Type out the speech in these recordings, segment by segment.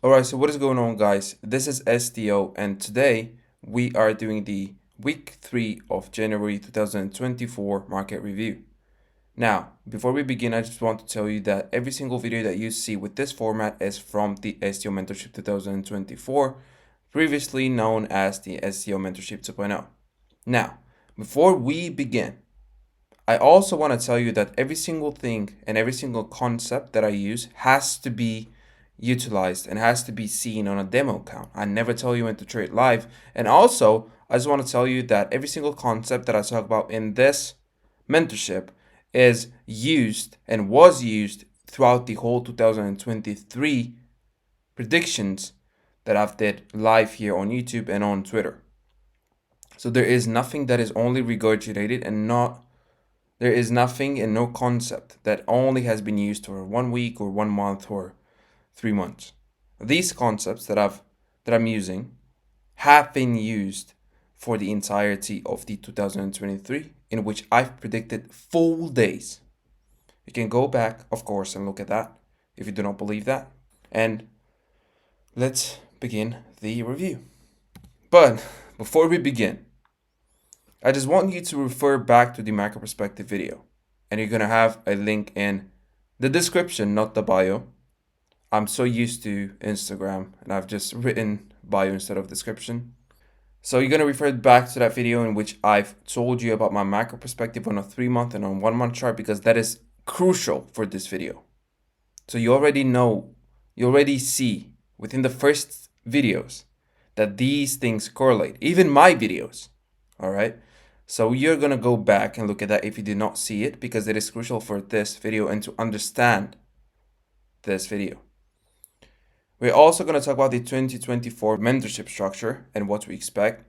Alright, so what is going on, guys? This is STO, and today we are doing the week 3 of January 2024 market review. Now, before we begin, I just want to tell you that every single video that you see with this format is from the STO Mentorship 2024, previously known as the STO Mentorship 2.0. Now, before we begin, I also want to tell you that every single thing and every single concept that I use has to be utilized and has to be seen on a demo account. I never tell you when to trade live. And also, I just want to tell you that every single concept that I talk about in this mentorship is used and was used throughout the whole 2023 predictions that I've did live here on YouTube and on Twitter. So there is nothing that is only regurgitated and not there is nothing and no concept that only has been used for 1 week or 1 month or 3 months. These concepts that I'm using have been used for the entirety of the 2023, in which I've predicted full days. You can go back, of course, and look at that if you do not believe that. And let's begin the review. But before we begin, I just want you to refer back to the macro perspective video, and you're gonna have a link in the description, not the bio. I'm so used to Instagram and I've just written bio instead of description. So you're gonna refer back to that video in which I've told you about my macro perspective on a 3-month and on 1-month chart, because that is crucial for this video. So you already know, you already see within the first videos that these things correlate, even my videos. All right. So you're going to go back and look at that if you did not see it, because it is crucial for this video and to understand this video. We're also going to talk about the 2024 mentorship structure and what we expect.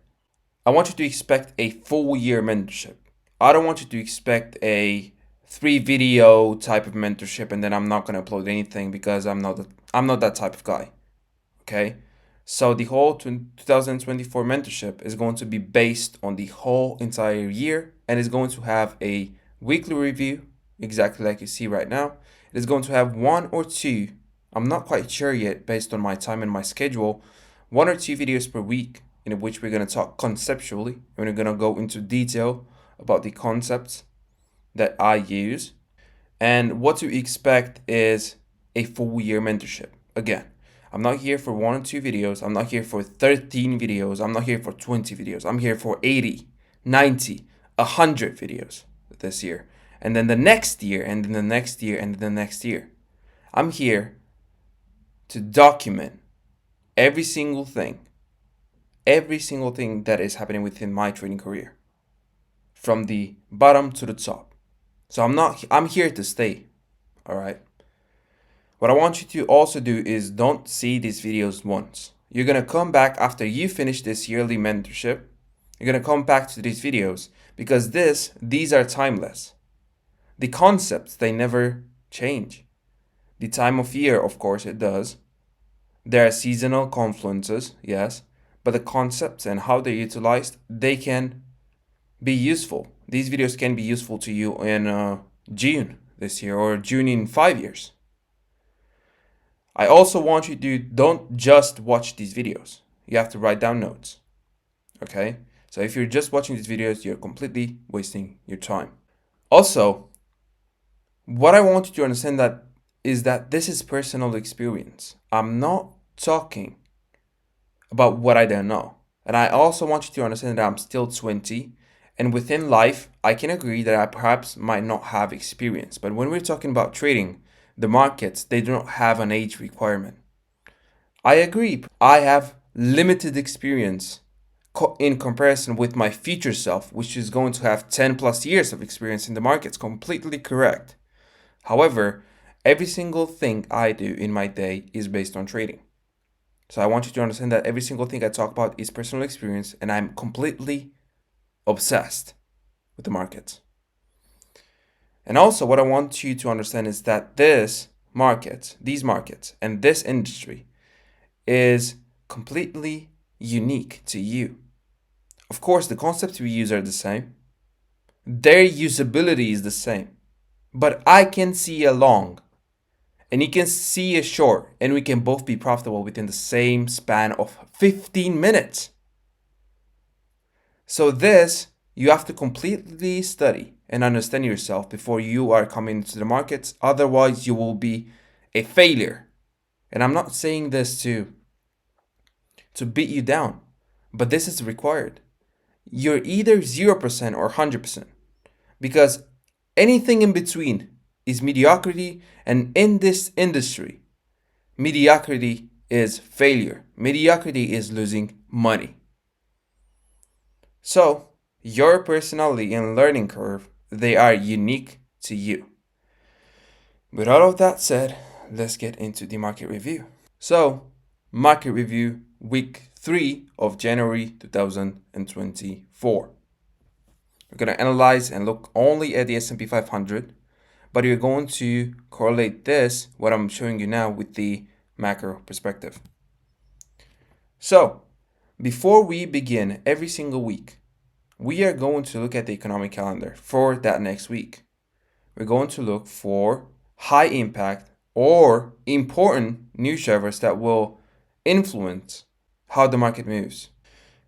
I want you to expect a full year mentorship. I don't want you to expect a 3-video type of mentorship and then I'm not going to upload anything, because I'm not that type of guy. Okay? So the whole 2024 mentorship is going to be based on the whole entire year, and is going to have a weekly review, exactly like you see right now. It is going to have 1 or 2, I'm not quite sure yet based on my time and my schedule, 1 or 2 videos per week in which we're going to talk conceptually, and we're going to go into detail about the concepts that I use. And what to expect is a full year mentorship. Again, I'm not here for 1 or 2 videos. I'm not here for 13 videos. I'm not here for 20 videos. I'm here for 80, 90, 100 videos this year. And then the next year, and then the next year, and then the next year. I'm here to document every single thing that is happening within my trading career, from the bottom to the top. So I'm here to stay. All right. What I want you to also do is don't see these videos once. You're going to come back after you finish this yearly mentorship. You're going to come back to these videos, because these are timeless. The concepts, they never change. The time of year, of course, it does. There are seasonal confluences, yes, but the concepts and how they're utilized, they can be useful. These videos can be useful to you in June this year, or June in 5 years. I also want you to don't just watch these videos. You have to write down notes. Okay? So if you're just watching these videos, you're completely wasting your time. Also, what I want you to understand is that this is personal experience. I'm not talking about what I don't know. And I also want you to understand that I'm still 20, and within life, I can agree that I perhaps might not have experience. But when we're talking about trading, the markets, they do not have an age requirement. I agree. I have limited experience in comparison with my future self, which is going to have 10 plus years of experience in the markets. Completely correct. However, every single thing I do in my day is based on trading. So I want you to understand that every single thing I talk about is personal experience, and I'm completely obsessed with the markets. And also, what I want you to understand is that these markets, and this industry is completely unique to you. Of course, the concepts we use are the same. Their usability is the same. But I can see along and you can see a short, and we can both be profitable within the same span of 15 minutes. So this, you have to completely study and understand yourself before you are coming into the markets. Otherwise, you will be a failure. And I'm not saying this to beat you down, but this is required. You're either 0% or 100%, because anything in between is mediocrity, and in this industry, mediocrity is failure. Mediocrity is losing money. So, your personality and learning curve, they are unique to you. With all of that said, let's get into the market review. So, market review week 3 of January 2024. We're going to analyze and look only at the S&P 500, but you're going to correlate this, what I'm showing you now, with the macro perspective. So, before we begin every single week, we are going to look at the economic calendar for that next week. We're going to look for high impact or important news drivers that will influence how the market moves.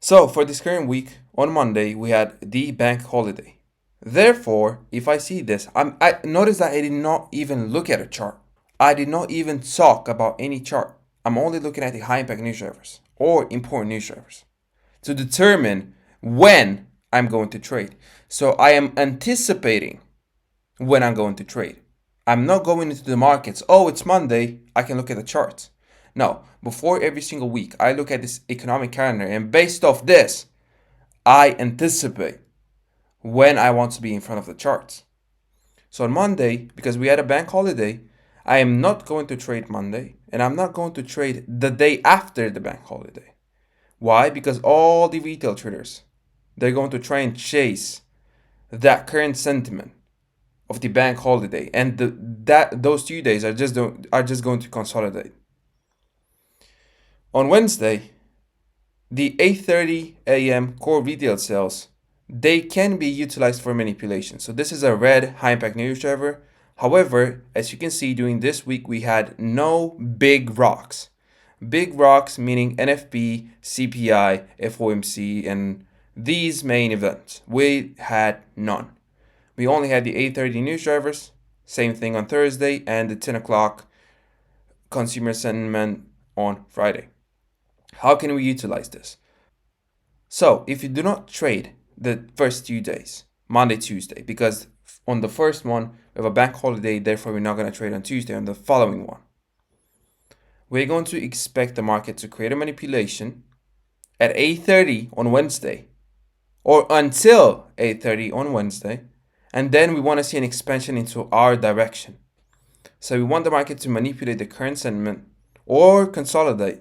So for this current week, on Monday, we had the bank holiday. Therefore, if I see this, I notice that I did not even look at a chart. I did not even talk about any chart. I'm only looking at the high impact news drivers or important news drivers to determine when I'm going to trade. So I am anticipating when I'm going to trade. I'm not going into the markets. Oh, it's Monday, I can look at the charts. No, before every single week, I look at this economic calendar, and based off this, I anticipate when I want to be in front of the charts. So on Monday, because we had a bank holiday, I am not going to trade Monday, and I'm not going to trade the day after the bank holiday. Why? Because all the retail traders, they're going to try and chase that current sentiment of the bank holiday, and those 2 days are just going to consolidate. On Wednesday, the 8:30 a.m. core retail sales, they can be utilized for manipulation. So this is a red high impact news driver. However, as you can see, during this week we had no big rocks. Big rocks meaning NFP, CPI, FOMC, and these main events. We had none. We only had the 8:30 news drivers, same thing on Thursday, and the 10 o'clock consumer sentiment on Friday. How can we utilize this? So if you do not trade the first 2 days, Monday, Tuesday, because on the first one we have a bank holiday, therefore we're not going to trade on Tuesday, on the following one, we're going to expect the market to create a manipulation at 8:30 on Wednesday, or until 8:30 on Wednesday, and then we want to see an expansion into our direction. So we want the market to manipulate the current sentiment or consolidate,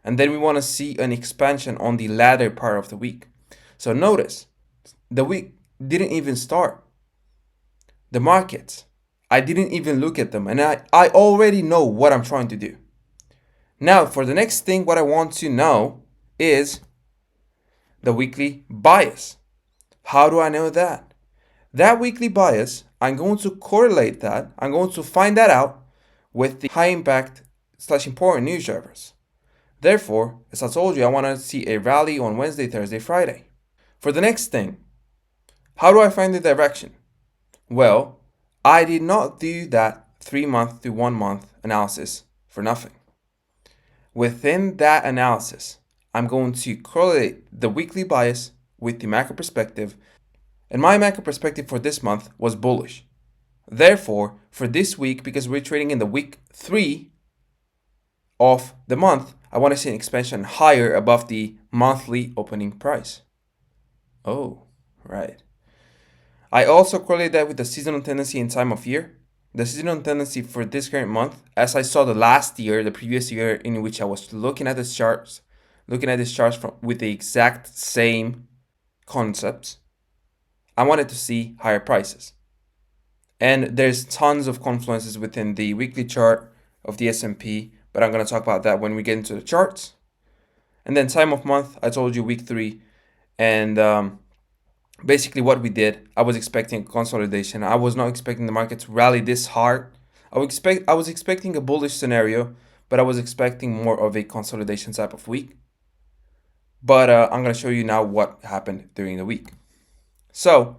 and then we want to see an expansion on the latter part of the week. So notice, the week didn't even start. The markets, I didn't even look at them, and I already know what I'm trying to do. Now, for the next thing, what I want to know is the weekly bias. How do I know that? That weekly bias, I'm going to correlate that, I'm going to find that out with the high impact / important news drivers. Therefore, as I told you, I want to see a rally on Wednesday, Thursday, Friday. For the next thing, how do I find the direction? Well, I did not do that 3-month to 1 month analysis for nothing. Within that analysis, I'm going to correlate the weekly bias with the macro perspective, and my macro perspective for this month was bullish. Therefore, for this week, because we're trading in the week 3 of the month, I want to see an expansion higher above the monthly opening price. Oh, right. I also correlate that with the seasonal tendency and time of year. The seasonal tendency for this current month, as I saw the previous year in which I was looking at these charts with the exact same concepts, I wanted to see higher prices. And there's tons of confluences within the weekly chart of the S&P, but I'm going to talk about that when we get into the charts. And then time of month, I told you week 3, and basically what we did, I was expecting consolidation. I was not expecting the market to rally this hard. I was expecting a bullish scenario, but I was expecting more of a consolidation type of week. But I'm going to show you now what happened during the week. So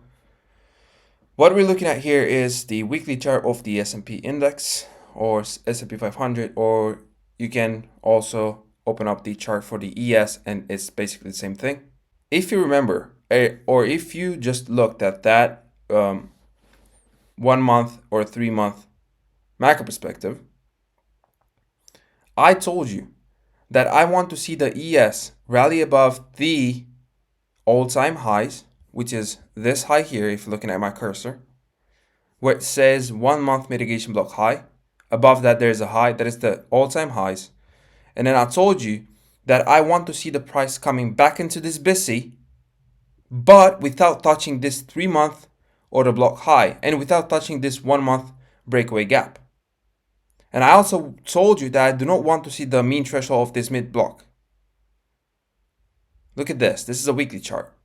what we're looking at here is the weekly chart of the S&P index or S&P 500, or you can also open up the chart for the ES and it's basically the same thing. If you remember, or if you just looked at that 1 month or 3 month macro perspective, I told you that I want to see the ES rally above the all-time highs, which is this high here if you're looking at my cursor, where it says 1 month mitigation block high. Above that there's a high, that is the all-time highs. And then I told you that I want to see the price coming back into this busy, but without touching this 3 month order block high and without touching this 1 month breakaway gap. And I also told you that I do not want to see the mean threshold of this mid block. Look at this. This is a weekly chart.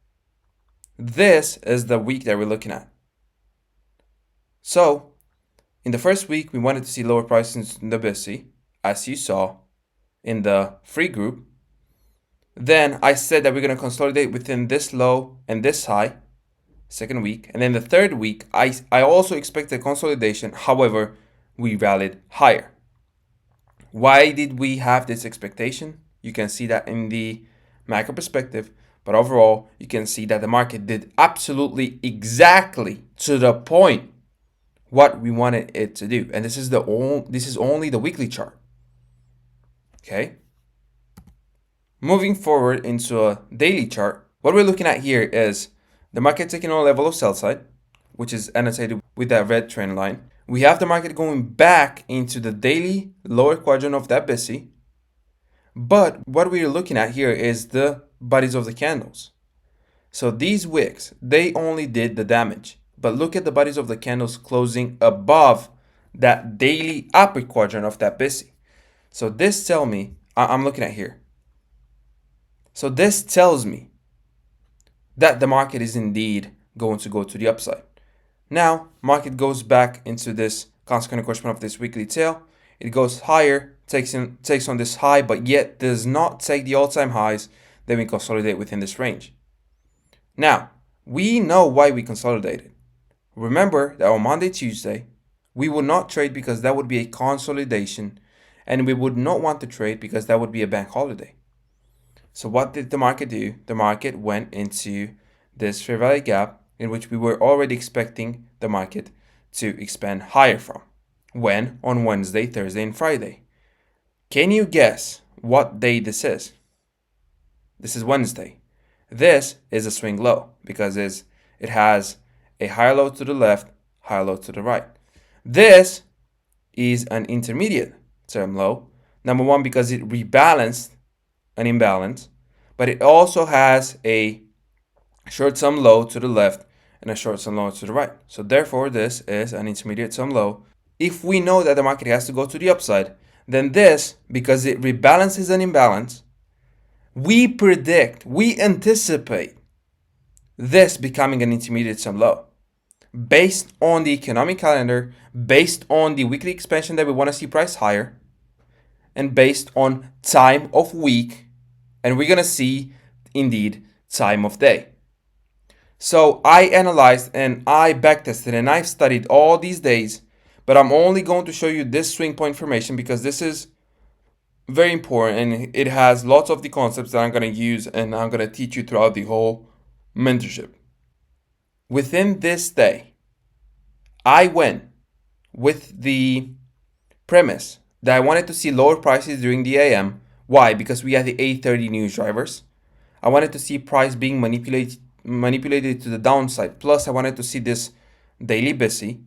This is the week that we're looking at. So in the first week, we wanted to see lower prices in the busy, as you saw in the free group. Then I said that we're going to consolidate within this low and this high, second week. And then the third week, I also expected consolidation. However, we rallied higher. Why did we have this expectation? You can see that in the macro perspective, but overall, you can see that the market did absolutely exactly to the point what we wanted it to do. And this is only the weekly chart. Okay. Moving forward into a daily chart, what we're looking at here is the market taking on a level of sell side, which is annotated with that red trend line. We have the market going back into the daily lower quadrant of that busy. But what we're looking at here is the bodies of the candles. So these wicks, they only did the damage. But look at the bodies of the candles closing above that daily upper quadrant of that busy. So this tells me, I'm looking at here. So this tells me that the market is indeed going to go to the upside. Now, market goes back into this consequent encroachment of this weekly tail. It goes higher, takes on this high, but yet does not take the all-time highs. Then we consolidate within this range. Now, we know why we consolidated. Remember that on Monday, Tuesday, we would not trade because that would be a consolidation, and we would not want to trade because that would be a bank holiday. So what did the market do? The market went into this fair value gap in which we were already expecting the market to expand higher from. When? On Wednesday, Thursday, and Friday. Can you guess what day this is? This is Wednesday. This is a swing low because it has a higher low to the left, higher low to the right. This is an intermediate term low. Number one, because it rebalanced an imbalance, but it also has a short-term low to the left and a short-term low to the right. So therefore, this is an intermediate-term low. If we know that the market has to go to the upside, then this, because it rebalances an imbalance, we anticipate this becoming an intermediate-term low. Based on the economic calendar, based on the weekly expansion that we want to see price higher, and based on time of week, and we're going to see, indeed, time of day. So I analyzed and I backtested and I've studied all these days, but I'm only going to show you this swing point information because this is very important and it has lots of the concepts that I'm going to use and I'm going to teach you throughout the whole mentorship. Within this day, I went with the premise that I wanted to see lower prices during the AM. Why? Because we had the 8:30 news drivers. I wanted to see price being manipulated to the downside. Plus, I wanted to see this daily busy.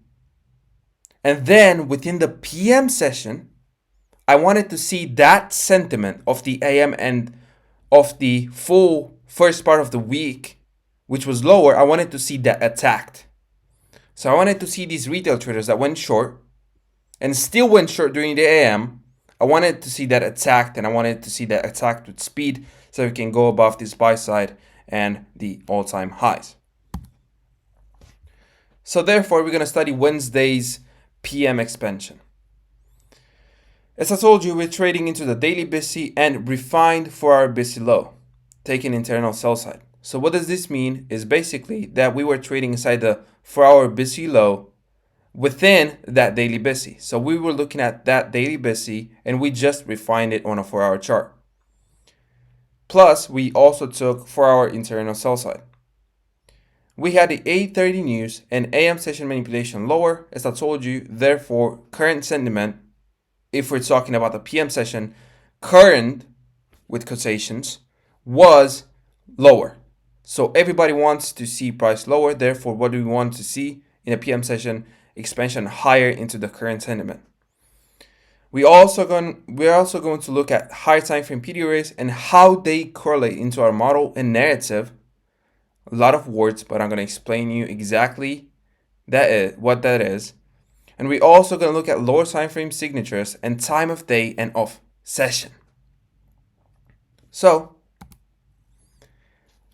And then within the PM session, I wanted to see that sentiment of the AM and of the full first part of the week, which was lower. I wanted to see that attacked. So I wanted to see these retail traders that went short and still went short during the AM. I wanted to see that attacked, and I wanted to see that attacked with speed so we can go above this buy side and the all-time highs. So therefore, we're going to study Wednesday's PM expansion. As I told you, we're trading into the daily BISI and refined 4-hour BISI low, taking internal sell side. So what does this mean is basically that we were trading inside the 4-hour BISI low within that daily BISI. So we were looking at that daily BISI and we just refined it on a 4-hour chart. Plus, we also took 4-hour internal sell side. We had the 8:30 news and AM session manipulation lower, as I told you. Therefore, current sentiment, if we're talking about the PM session, current with quotations, was lower. So everybody wants to see price lower. Therefore, what do we want to see in a PM session? Expansion higher into the current sentiment. We're also going to look at higher time frame PD arrays and how they correlate into our model and narrative. A lot of words, but I'm going to explain you exactly what that is. And we're also going to look at lower time frame signatures and time of day and of session. So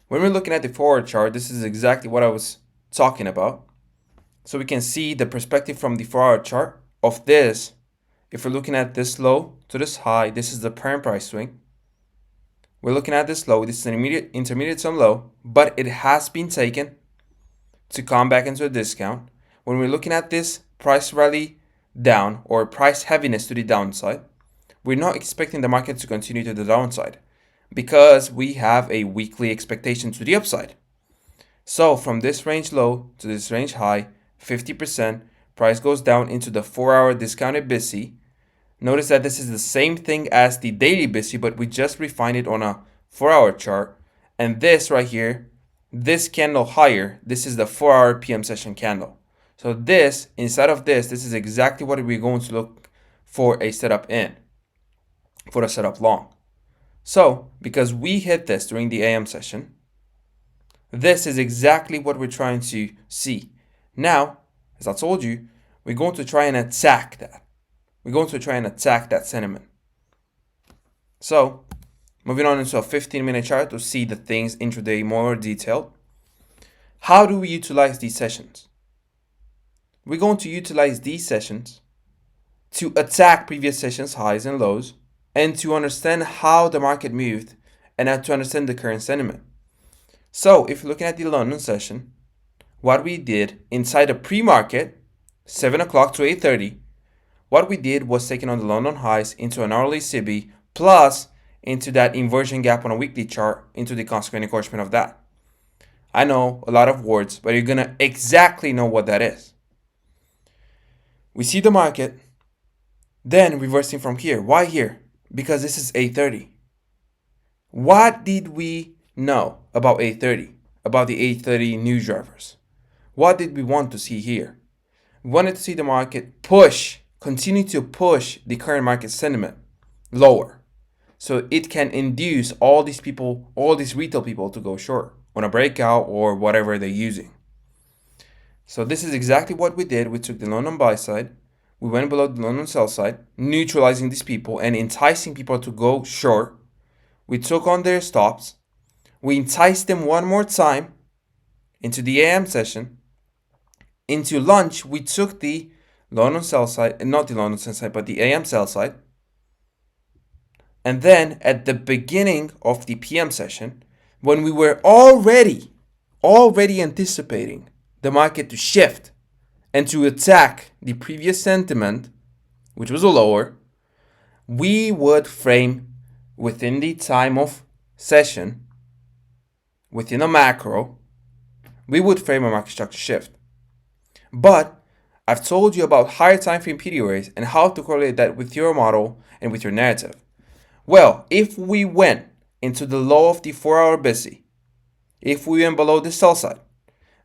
when we're looking at the forward chart, this is exactly what I was talking about. So we can see the perspective from the 4-hour chart of this. If we're looking at this low to this high, this is the parent price swing. We're looking at this low. This is an intermediate some low, but it has been taken to come back into a discount. When we're looking at this price rally down or price heaviness to the downside, we're not expecting the market to continue to the downside because we have a weekly expectation to the upside. So from this range low to this range high, 50%, price goes down into the 4-hour discounted BISI. Notice that this is the same thing as the daily BISI, but we just refined it on a 4-hour chart. And this right here, this candle higher, this is the 4-hour PM session candle. So this, inside of this is exactly what we're going to look for a setup in, for a setup long. So because we hit this during the AM session, this is exactly what we're trying to see. Now, as I told you, we're going to try and attack that. We're going to try and attack that sentiment. So, moving on into a 15-minute chart to see the things intraday more detailed. How do we utilize these sessions? We're going to utilize these sessions to attack previous sessions highs and lows and to understand how the market moved and to understand the current sentiment. So, if you're looking at the London session, what we did inside the pre-market, 7 o'clock to 8:30, what we did was taking on the London highs into an hourly CB plus into that inversion gap on a weekly chart into the consequent encroachment of that. I know a lot of words, but you're going to exactly know what that is. We see the market, then reversing from here. Why here? Because this is 8:30. What did we know about 8:30? About the 8:30 news drivers? What did we want to see here? We wanted to see the market continue to push the current market sentiment lower. So it can induce all these people, all these retail people to go short on a breakout or whatever they're using. So this is exactly what we did. We took the London buy side. We went below the London sell side, neutralizing these people and enticing people to go short. We took on their stops. We enticed them one more time into the AM session. Into lunch, we took the London sell side, not the London sell side, but the AM sell side. And then at the beginning of the PM session, when we were already anticipating the market to shift and to attack the previous sentiment, which was a lower, we would frame within the time of session, within a macro, we would frame a market structure shift. But I've told you about higher time frame PD arrays and how to correlate that with your model and with your narrative. Well, if we went into the low of the 4-hour BISI, if we went below the sell side,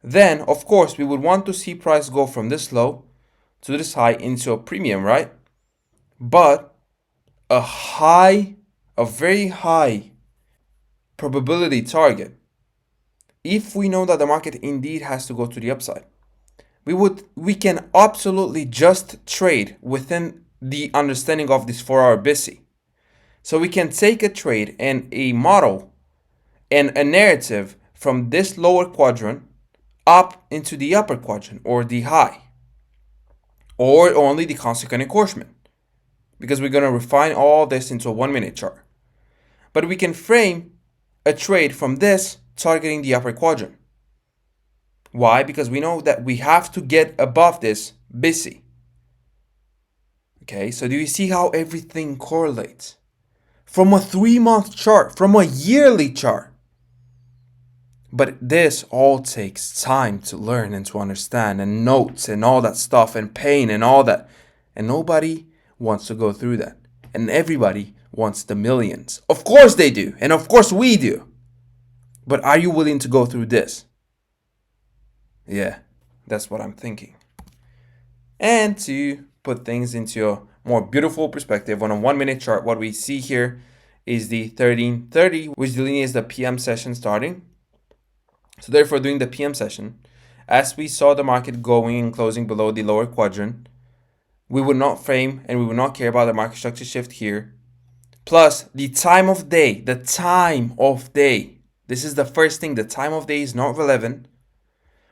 then of course we would want to see price go from this low to this high into a premium, right? But a very high probability target, if we know that the market indeed has to go to the upside, we can absolutely just trade within the understanding of this 4-hour BISI. So we can take a trade and a model and a narrative from this lower quadrant up into the upper quadrant or the high or only the consequent encroachment. because we're going to refine all this into a 1-minute chart. But we can frame a trade from this targeting the upper quadrant. Why? Because we know that we have to get above this busy. Okay, so do you see how everything correlates? From a 3-month chart, from a yearly chart. But this all takes time to learn and to understand, and notes and all that stuff, and pain and all that. And nobody wants to go through that. And everybody wants the millions. Of course they do. And of course we do. But are you willing to go through this? Yeah, that's what I'm thinking. And to put things into a more beautiful perspective, on a 1-minute chart, what we see here is the 13:30, which delineates the PM session starting. So therefore, during the PM session, as we saw the market going and closing below the lower quadrant, we would not frame and we would not care about the market structure shift here. Plus, the time of day, This is the first thing, the time of day is not relevant.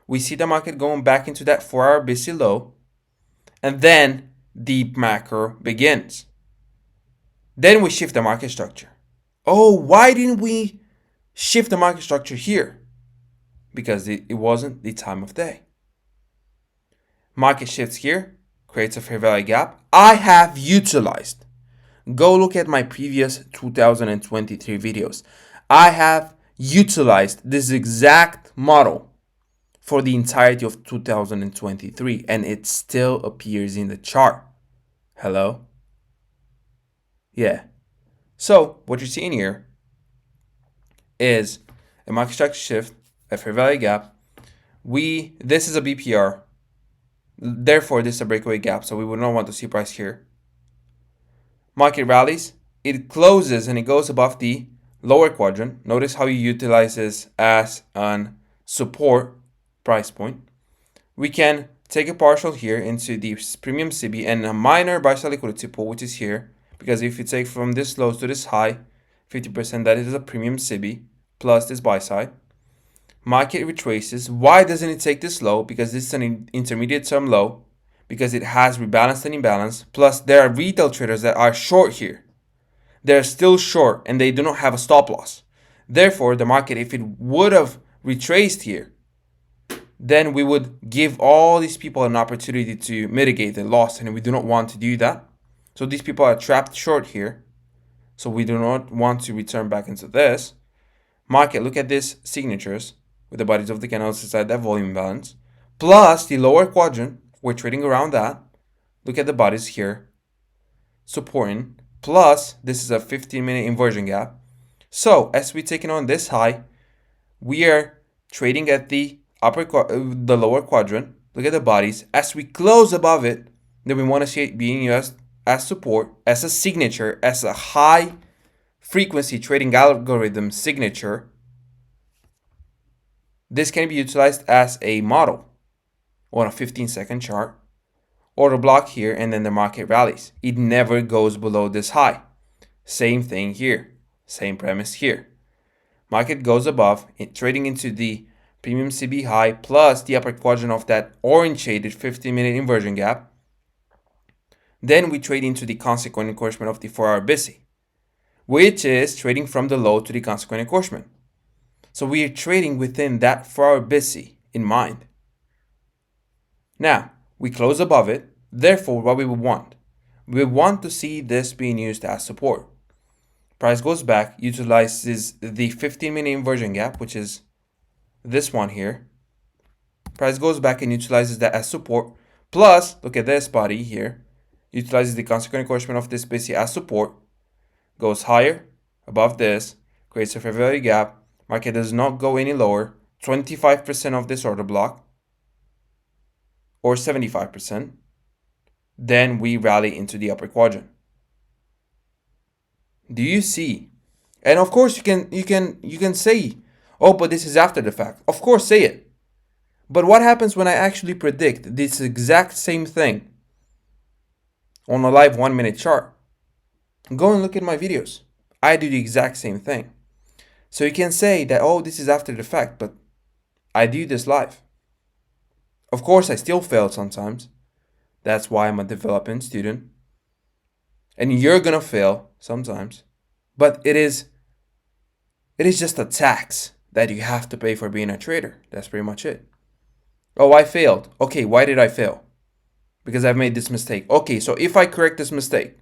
We see the market going back into that 4-hour busy low, and then the macro begins. Then we shift the market structure. Oh, why didn't we shift the market structure here? Because it wasn't the time of day. Market shifts here, creates a fair value gap. I have utilized. Go look at my previous 2023 videos. I have utilized this exact model for the entirety of 2023, and it still appears in the chart. Hello? Yeah. So what you're seeing here is a market structure shift, a fair value gap. This is a BPR. Therefore, this is a breakaway gap, so we would not want to see price here. Market rallies. It closes and it goes above the lower quadrant. Notice how you utilize this as an support price point. We can take a partial here into the premium CB and a minor buy side liquidity pool, which is here, because if you take from this low to this high, 50%, that is a premium CB plus this buy side. Market retraces. Why doesn't it take this low? Because this is an intermediate term low, because it has rebalanced and imbalance. Plus, there are retail traders that are short here. They're still short and they do not have a stop loss. Therefore, the market, if it would have retraced here, then we would give all these people an opportunity to mitigate the loss, and we do not want to do that. So these people are trapped short here. So we do not want to return back into this. Market, look at these signatures with the bodies of the candles inside that volume balance. Plus the lower quadrant, we're trading around that. Look at the bodies here. Supporting. Plus, this is a 15-minute inversion gap. So as we're taking on this high, we are trading at the lower quadrant. Look at the bodies. As we close above it, then we want to see it being used as support, as a signature, as a high frequency trading algorithm signature. This can be utilized as a model on a 15-second chart. Order block here, and then the market rallies. It never goes below this high. Same thing here. Same premise here. Market goes above, trading into the premium CB high plus the upper quadrant of that orange shaded 15-minute inversion gap. Then we trade into the consequent encroachment of the 4-hour busy, which is trading from the low to the consequent encroachment. So we are trading within that 4-hour busy in mind. Now, we close above it. Therefore, what we would want? We want to see this being used as support. Price goes back, utilizes the 15-minute inversion gap, which is this one here. Price goes back and utilizes that as support. Plus, look at this body here. Utilizes the consequent encroachment of this busy as support. Goes higher, above this, creates a fair value gap. Market does not go any lower. 25% of this order block, or 75%. Then we rally into the upper quadrant. Do you see? And of course you can say, oh, but this is after the fact. Of course, say it. But what happens when I actually predict this exact same thing on a live 1-minute chart? Go and look at my videos. I do the exact same thing. So you can say that, oh, this is after the fact, but I do this live. Of course, I still fail sometimes. That's why I'm a development student. and you're gonna fail sometimes, but it is just a tax that you have to pay for being a trader. That's pretty much it. Oh, I failed. Okay, why did I fail? Because I've made this mistake. Okay, so if I correct this mistake,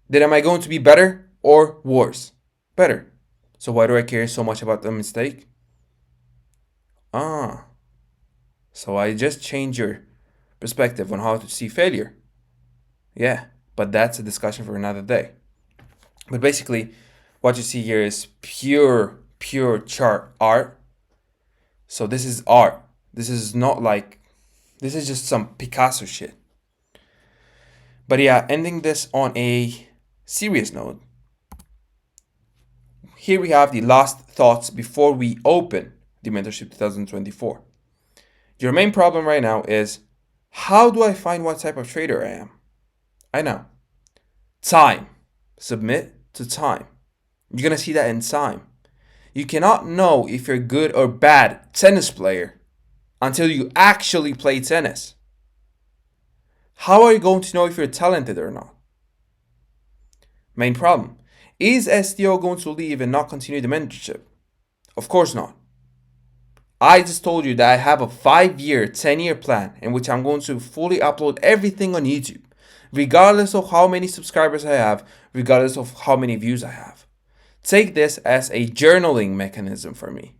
then am I going to be better or worse? Better. So why do I care so much about the mistake? So I just change your perspective on how to see failure. Yeah, but that's a discussion for another day. But basically, what you see here is pure chart art. So this is art. This is not like, this is just some Picasso shit. But yeah, ending this on a serious note, here we have the last thoughts before we open the Mentorship 2024. Your main problem right now is, how do I find what type of trader I am? I know. Time. Submit to time. You're going to see that in time. You cannot know if you're good or bad tennis player until you actually play tennis. How are you going to know if you're talented or not? Main problem. Is STO going to leave and not continue the mentorship? Of course not. I just told you that I have a 5-year, 10-year plan in which I'm going to fully upload everything on YouTube, regardless of how many subscribers I have, regardless of how many views I have. Take this as a journaling mechanism for me.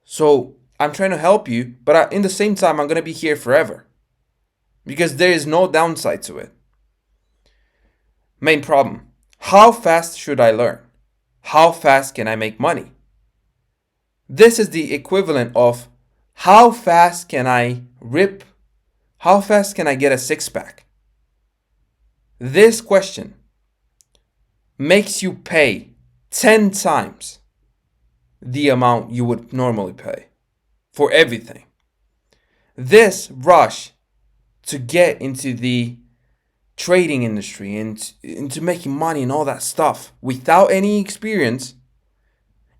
So I'm trying to help you, but in the same time, I'm going to be here forever because there is no downside to it. Main problem. How fast should I learn? How fast can I make money? This is the equivalent of how fast can I rip? How fast can I get a six-pack? This question makes you pay 10 times the amount you would normally pay for everything. This rush to get into the trading industry and into making money and all that stuff without any experience,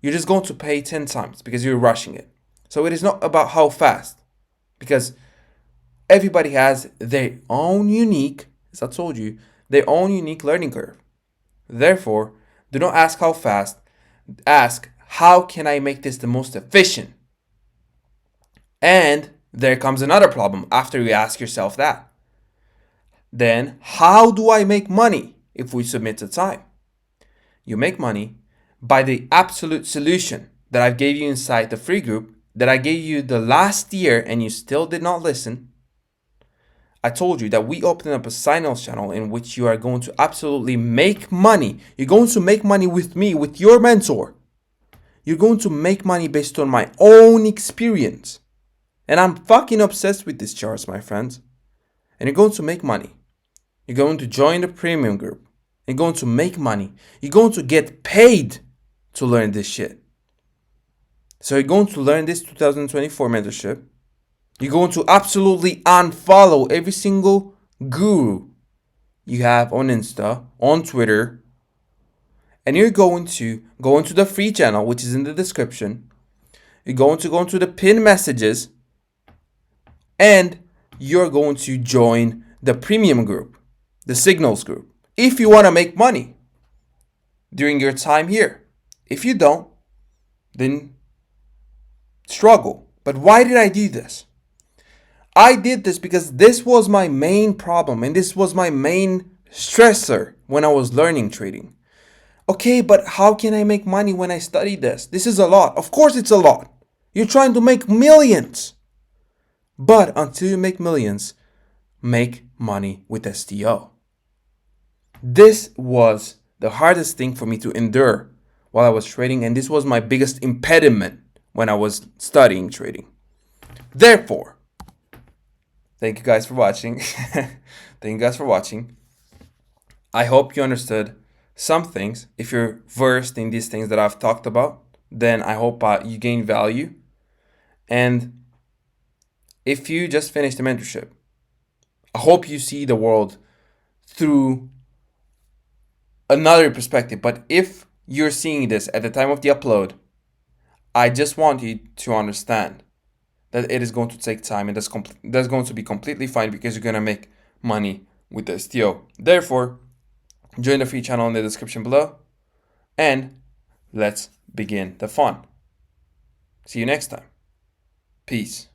you're just going to pay 10 times because you're rushing it. So it is not about how fast, because everybody has their own unique, as I told you, their own unique learning curve. Therefore, do not ask how fast, ask how can I make this the most efficient? And there comes another problem after you ask yourself that. Then, how do I make money if we submit to time? You make money by the absolute solution that I gave you inside the free group that I gave you the last year and you still did not listen. I told you that we opened up a sign-ups channel in which you are going to absolutely make money. You're going to make money with me, with your mentor. You're going to make money based on my own experience. And I'm fucking obsessed with these charts, my friends. And you're going to make money. You're going to join the premium group. You're going to make money. You're going to get paid to learn this shit. So you're going to learn this 2024 mentorship. You're going to absolutely unfollow every single guru you have on Insta, on Twitter. And you're going to go into the free channel, which is in the description. You're going to go into the pinned messages. And you're going to join the premium group, the signals group, if you want to make money during your time here. If you don't, then struggle. But why did I do this? I did this because this was my main problem and this was my main stressor when I was learning trading. Okay, but how can I make money when I study this? This is a lot. Of course it's a lot. You're trying to make millions. But until you make millions, make money with STO. This was the hardest thing for me to endure while I was trading, and this was my biggest impediment when I was studying trading. Therefore, thank you guys for watching. Thank you guys for watching. I hope you understood some things. If you're versed in these things that I've talked about, then I hope you gain value. And if you just finished the mentorship, I hope you see the world through another perspective. But if you're seeing this at the time of the upload, I just want you to understand that it is going to take time and that's going to be completely fine because you're going to make money with the STO. Therefore, join the free channel in the description below, and let's begin the fun. See you next time. Peace.